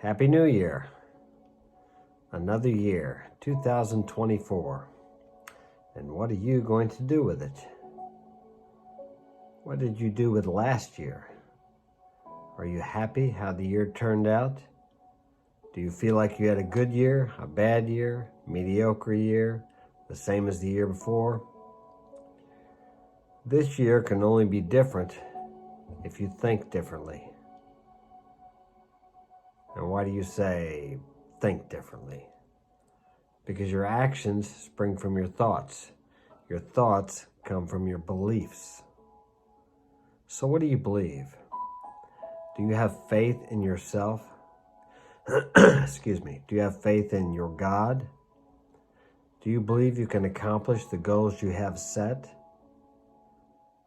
Happy New Year. Another year, 2024. And what are you going to do with it? What did you do with last year? Are you happy how the year turned out? Do you feel like you had a good year, a bad year, mediocre year, the same as the year before? This year can only be different if you think differently. And why do you say think differently? Because your actions spring from your thoughts. Your thoughts come from your beliefs. So what do you believe? Do you have faith in yourself? Excuse me. Do you have faith in your God? Do you believe you can accomplish the goals you have set?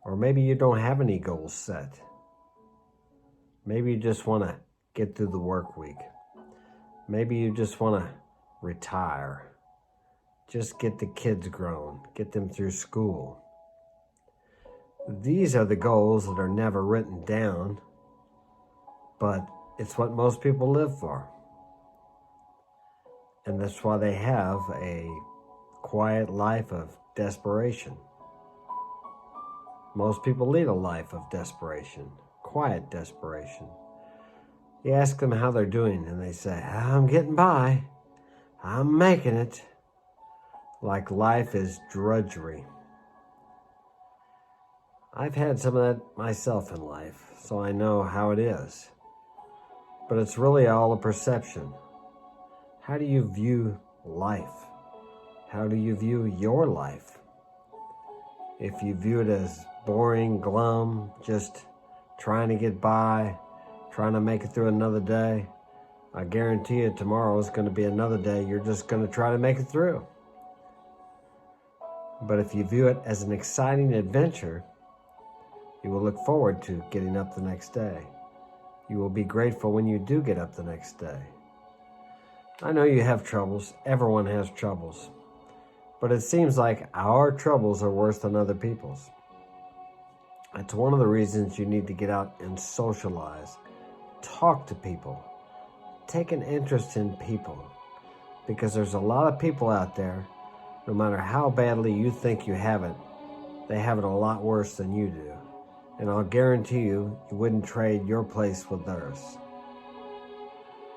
Or maybe you don't have any goals set. Maybe you just want to get through the work week. Maybe you just want to retire. Just get the kids grown. Get them through school. These are the goals that are never written down, but it's what most people live for. And that's why they have a quiet life of desperation. Most people lead a life of desperation, quiet desperation. You ask them how they're doing, and they say, I'm getting by. I'm making it. Like life is drudgery. I've had some of that myself in life, so I know how it is. But it's really all a perception. How do you view life? How do you view your life? If you view it as boring, glum, just trying to get by, trying to make it through another day, I guarantee you tomorrow is going to be another day you're just going to try to make it through. But if you view it as an exciting adventure, you will look forward to getting up the next day. You will be grateful when you do get up the next day. I know you have troubles. Everyone has troubles. But it seems like our troubles are worse than other people's. It's one of the reasons you need to get out and socialize. Talk to people. Take an interest in people. Because there's a lot of people out there, no matter how badly you think you have it, they have it a lot worse than you do. And I'll guarantee you wouldn't trade your place with theirs.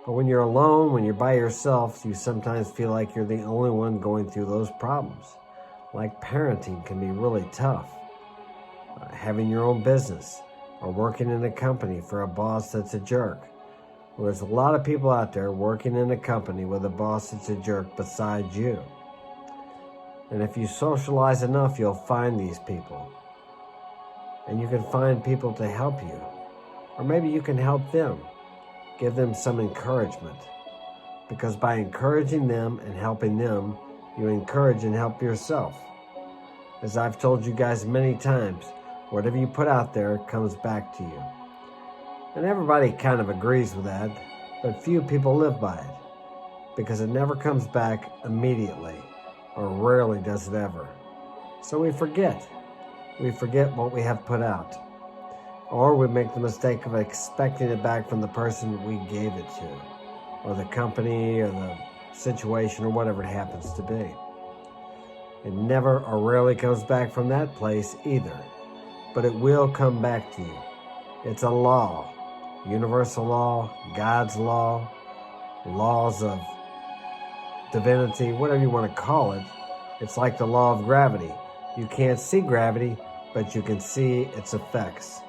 But when you're alone, when you're by yourself, you sometimes feel like you're the only one going through those problems. Like parenting can be really tough. Having your own business or working in a company for a boss that's a jerk. Well, there's a lot of people out there working in a company with a boss that's a jerk besides you. And if you socialize enough, you'll find these people. And you can find people to help you. Or maybe you can help them. Give them some encouragement. Because by encouraging them and helping them, you encourage and help yourself. As I've told you guys many times, whatever you put out there comes back to you. And everybody kind of agrees with that, but few people live by it. Because it never comes back immediately, or rarely does it ever. So we forget. We forget what we have put out. Or we make the mistake of expecting it back from the person we gave it to, or the company, or the situation, or whatever it happens to be. It never or rarely comes back from that place either, but it will come back to you. It's a law, universal law, God's law, laws of divinity, whatever you want to call it. It's like the law of gravity. You can't see gravity, but you can see its effects.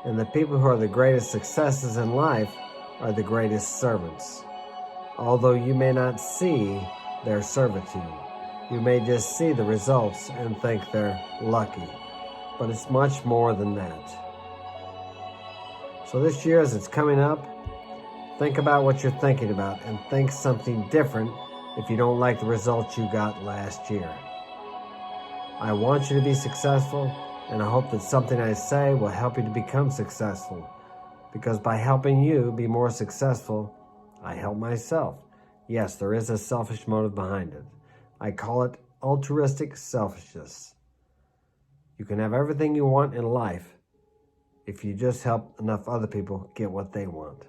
And the people who are the greatest successes in life are the greatest servants. Although you may not see their servitude. You may just see the results and think they're lucky. But it's much more than that. So this year, as it's coming up, think about what you're thinking about and think something different if you don't like the results you got last year. I want you to be successful, and I hope that something I say will help you to become successful. Because by helping you be more successful, I help myself. Yes, there is a selfish motive behind it. I call it altruistic selfishness. You can have everything you want in life if you just help enough other people get what they want.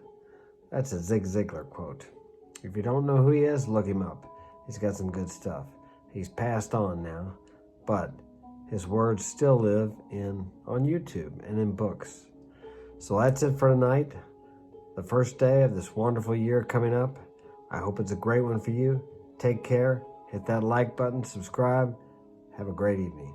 That's a Zig Ziglar quote. If you don't know who he is, look him up. He's got some good stuff. He's passed on now, but his words still live on YouTube and in books. So that's it for tonight. The first day of this wonderful year coming up. I hope it's a great one for you. Take care. Hit that like button. Subscribe. Have a great evening.